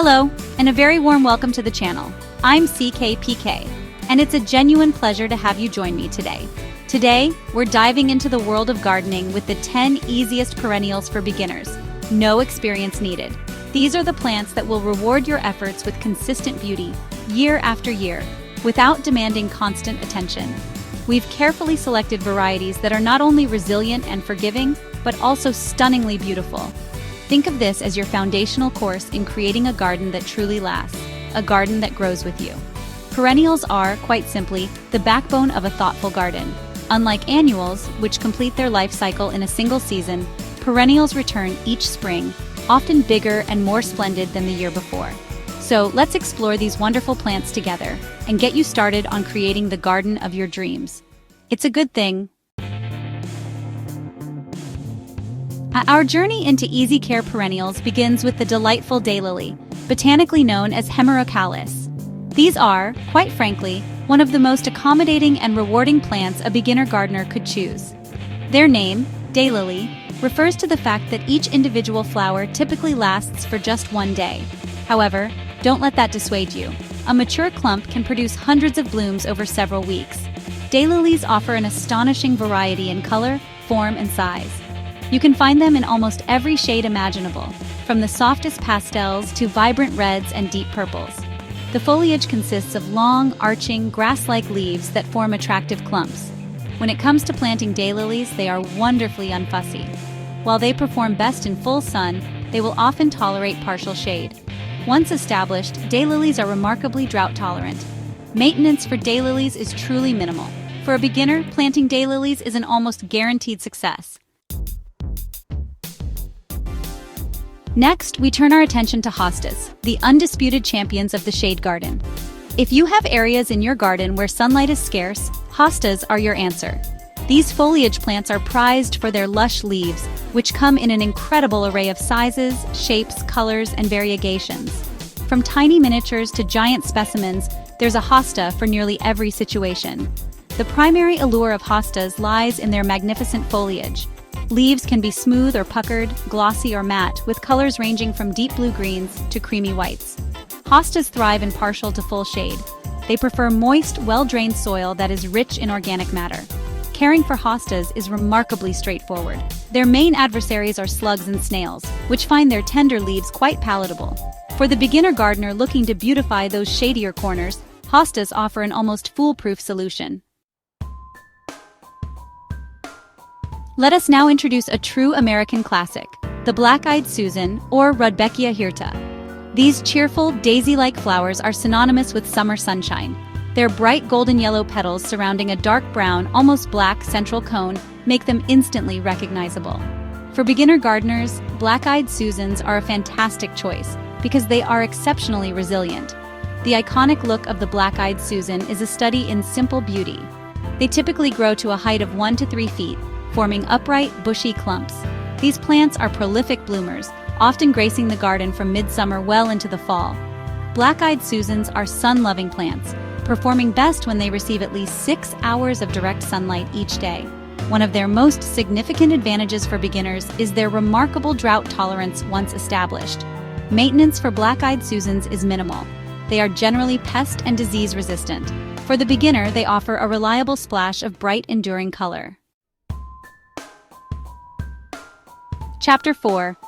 Hello, and a very warm welcome to the channel. I'm CKPK, and it's a genuine pleasure to have you join me today. Today, we're diving into the world of gardening with the 10 easiest perennials for beginners. No experience needed. These are the plants that will reward your efforts with consistent beauty, year after year, without demanding constant attention. We've carefully selected varieties that are not only resilient and forgiving, but also stunningly beautiful. Think of this as your foundational course in creating a garden that truly lasts, a garden that grows with you. Perennials are, quite simply, the backbone of a thoughtful garden. Unlike annuals, which complete their life cycle in a single season, perennials return each spring, often bigger and more splendid than the year before. So let's explore these wonderful plants together and get you started on creating the garden of your dreams. It's a good thing. Our journey into easy care perennials begins with the delightful daylily, botanically known as hemerocallis. These are, quite frankly, one of the most accommodating and rewarding plants a beginner gardener could choose. Their name, daylily, refers to the fact that each individual flower typically lasts for just one day. However, don't let that dissuade you. A mature clump can produce hundreds of blooms over several weeks. Daylilies offer an astonishing variety in color, form, and size. You can find them in almost every shade imaginable, from the softest pastels to vibrant reds and deep purples. The foliage consists of long, arching, grass-like leaves that form attractive clumps. When it comes to planting daylilies, they are wonderfully unfussy. While they perform best in full sun, they will often tolerate partial shade. Once established, daylilies are remarkably drought-tolerant. Maintenance for daylilies is truly minimal. For a beginner, planting daylilies is an almost guaranteed success. Next, we turn our attention to hostas, the undisputed champions of the shade garden. If you have areas in your garden where sunlight is scarce, hostas are your answer. These foliage plants are prized for their lush leaves, which come in an incredible array of sizes, shapes, colors, and variegations. From tiny miniatures to giant specimens, there's a hosta for nearly every situation. The primary allure of hostas lies in their magnificent foliage. Leaves can be smooth or puckered, glossy or matte, with colors ranging from deep blue-greens to creamy whites. Hostas thrive in partial to full shade. They prefer moist, well-drained soil that is rich in organic matter. Caring for hostas is remarkably straightforward. Their main adversaries are slugs and snails, which find their tender leaves quite palatable. For the beginner gardener looking to beautify those shadier corners, hostas offer an almost foolproof solution. Let us now introduce a true American classic, the black-eyed Susan, or Rudbeckia hirta. These cheerful, daisy-like flowers are synonymous with summer sunshine. Their bright golden yellow petals surrounding a dark brown, almost black central cone make them instantly recognizable. For beginner gardeners, black-eyed Susans are a fantastic choice because they are exceptionally resilient. The iconic look of the black-eyed Susan is a study in simple beauty. They typically grow to a height of 1 to 3 feet, forming upright, bushy clumps. These plants are prolific bloomers, often gracing the garden from midsummer well into the fall. Black-eyed Susans are sun-loving plants, performing best when they receive at least 6 hours of direct sunlight each day. One of their most significant advantages for beginners is their remarkable drought tolerance once established. Maintenance for black-eyed Susans is minimal. They are generally pest and disease resistant. For the beginner, they offer a reliable splash of bright, enduring color. Chapter 4.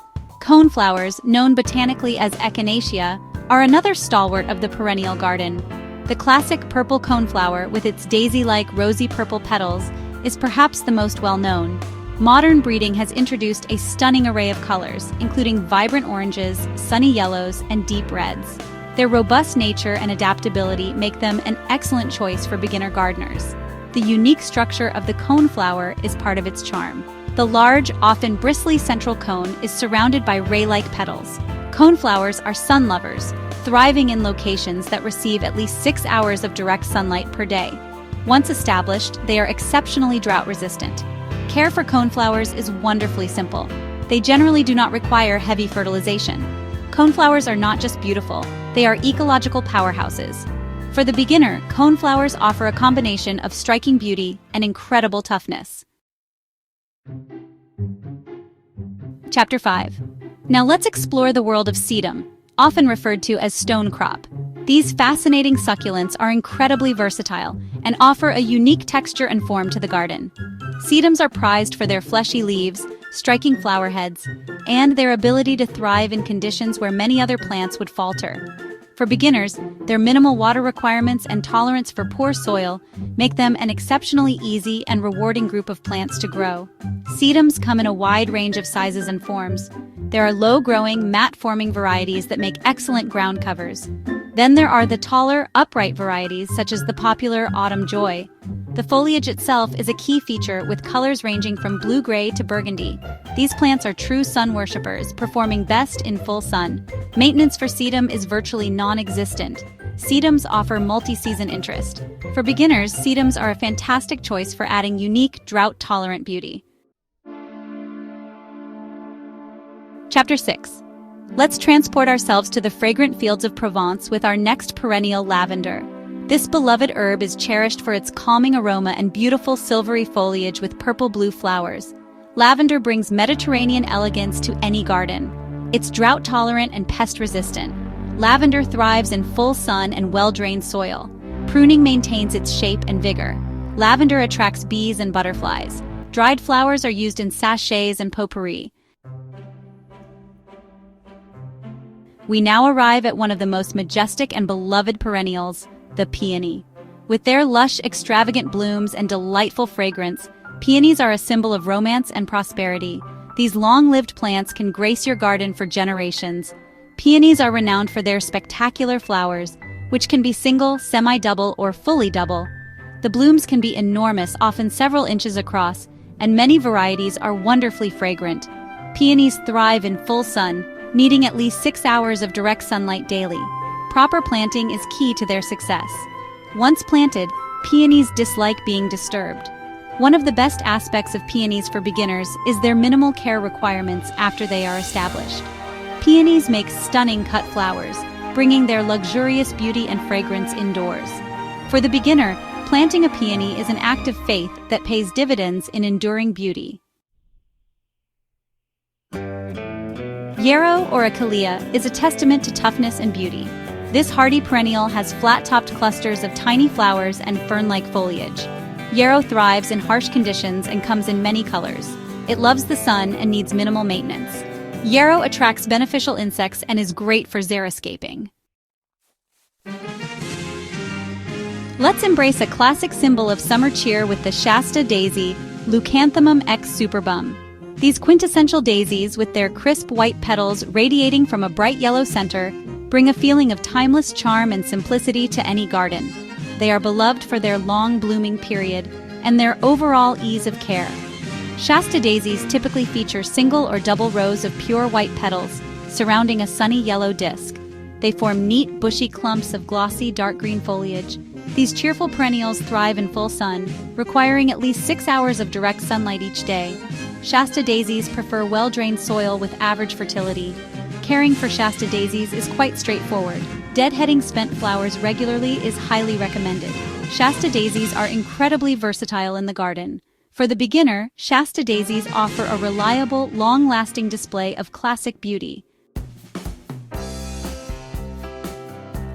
Coneflowers, known botanically as Echinacea, are another stalwart of the perennial garden. The classic purple coneflower, with its daisy-like rosy purple petals, is perhaps the most well-known. Modern breeding has introduced a stunning array of colors, including vibrant oranges, sunny yellows, and deep reds. Their robust nature and adaptability make them an excellent choice for beginner gardeners. The unique structure of the coneflower is part of its charm. The large, often bristly central cone is surrounded by ray-like petals. Coneflowers are sun lovers, thriving in locations that receive at least 6 hours of direct sunlight per day. Once established, they are exceptionally drought-resistant. Care for coneflowers is wonderfully simple. They generally do not require heavy fertilization. Coneflowers are not just beautiful, they are ecological powerhouses. For the beginner, coneflowers offer a combination of striking beauty and incredible toughness. Chapter 5. Now let's explore the world of sedum, often referred to as stone crop. These fascinating succulents are incredibly versatile and offer a unique texture and form to the garden. Sedums are prized for their fleshy leaves, striking flower heads, and their ability to thrive in conditions where many other plants would falter. For beginners, their minimal water requirements and tolerance for poor soil make them an exceptionally easy and rewarding group of plants to grow. Sedums come in a wide range of sizes and forms. There are low-growing, mat-forming varieties that make excellent ground covers. Then there are the taller, upright varieties such as the popular Autumn Joy. The foliage itself is a key feature with colors ranging from blue-gray to burgundy. These plants are true sun worshippers, performing best in full sun. Maintenance for sedum is virtually non-existent. Sedums offer multi-season interest. For beginners, sedums are a fantastic choice for adding unique, drought-tolerant beauty. Chapter 6. Let's transport ourselves to the fragrant fields of Provence with our next perennial, lavender. This beloved herb is cherished for its calming aroma and beautiful silvery foliage with purple-blue flowers. Lavender brings Mediterranean elegance to any garden. It's drought-tolerant and pest-resistant. Lavender thrives in full sun and well-drained soil. Pruning maintains its shape and vigor. Lavender attracts bees and butterflies. Dried flowers are used in sachets and potpourri. We now arrive at one of the most majestic and beloved perennials, the peony. With their lush, extravagant blooms and delightful fragrance, peonies are a symbol of romance and prosperity. These long-lived plants can grace your garden for generations. Peonies are renowned for their spectacular flowers, which can be single, semi-double, or fully double. The blooms can be enormous, often several inches across, and many varieties are wonderfully fragrant. Peonies thrive in full sun, needing at least 6 hours of direct sunlight daily. Proper planting is key to their success. Once planted, peonies dislike being disturbed. One of the best aspects of peonies for beginners is their minimal care requirements after they are established. Peonies make stunning cut flowers, bringing their luxurious beauty and fragrance indoors. For the beginner, planting a peony is an act of faith that pays dividends in enduring beauty. Yarrow or Achillea is a testament to toughness and beauty. This hardy perennial has flat-topped clusters of tiny flowers and fern-like foliage. Yarrow thrives in harsh conditions and comes in many colors. It loves the sun and needs minimal maintenance. Yarrow attracts beneficial insects and is great for xeriscaping. Let's embrace a classic symbol of summer cheer with the Shasta daisy, Leucanthemum X superbum. These quintessential daisies, with their crisp white petals radiating from a bright yellow center, bring a feeling of timeless charm and simplicity to any garden. They are beloved for their long blooming period and their overall ease of care. Shasta daisies typically feature single or double rows of pure white petals surrounding a sunny yellow disc. They form neat, bushy clumps of glossy, dark green foliage. These cheerful perennials thrive in full sun, requiring at least 6 hours of direct sunlight each day. Shasta daisies prefer well-drained soil with average fertility. Caring for Shasta daisies is quite straightforward. Deadheading spent flowers regularly is highly recommended. Shasta daisies are incredibly versatile in the garden. For the beginner, Shasta daisies offer a reliable, long-lasting display of classic beauty.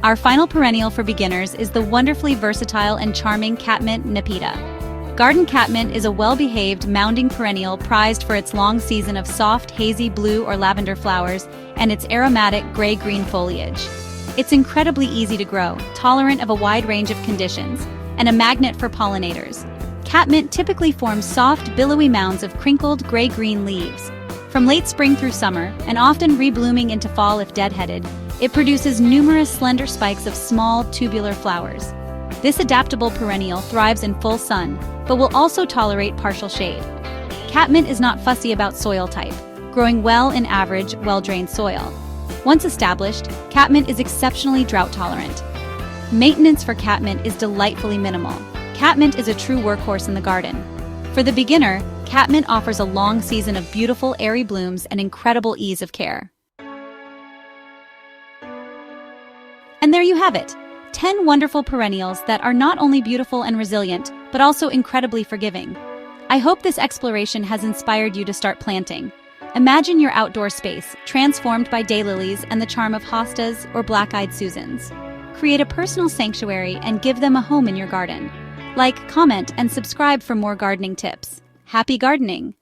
Our final perennial for beginners is the wonderfully versatile and charming catmint Nepeta. Garden catmint is a well-behaved, mounding perennial prized for its long season of soft, hazy blue or lavender flowers and its aromatic gray-green foliage. It's incredibly easy to grow, tolerant of a wide range of conditions, and a magnet for pollinators. Catmint typically forms soft, billowy mounds of crinkled gray-green leaves. From late spring through summer, and often reblooming into fall if deadheaded, it produces numerous slender spikes of small, tubular flowers. This adaptable perennial thrives in full sun, but will also tolerate partial shade. Catmint is not fussy about soil type, growing well in average, well-drained soil. Once established, catmint is exceptionally drought-tolerant. Maintenance for catmint is delightfully minimal. Catmint is a true workhorse in the garden. For the beginner, catmint offers a long season of beautiful, airy blooms and incredible ease of care. And there you have it, 10 wonderful perennials that are not only beautiful and resilient, but also incredibly forgiving. I hope this exploration has inspired you to start planting. Imagine your outdoor space transformed by daylilies and the charm of hostas or black-eyed Susans. Create a personal sanctuary and give them a home in your garden. Like, comment, and subscribe for more gardening tips. Happy gardening!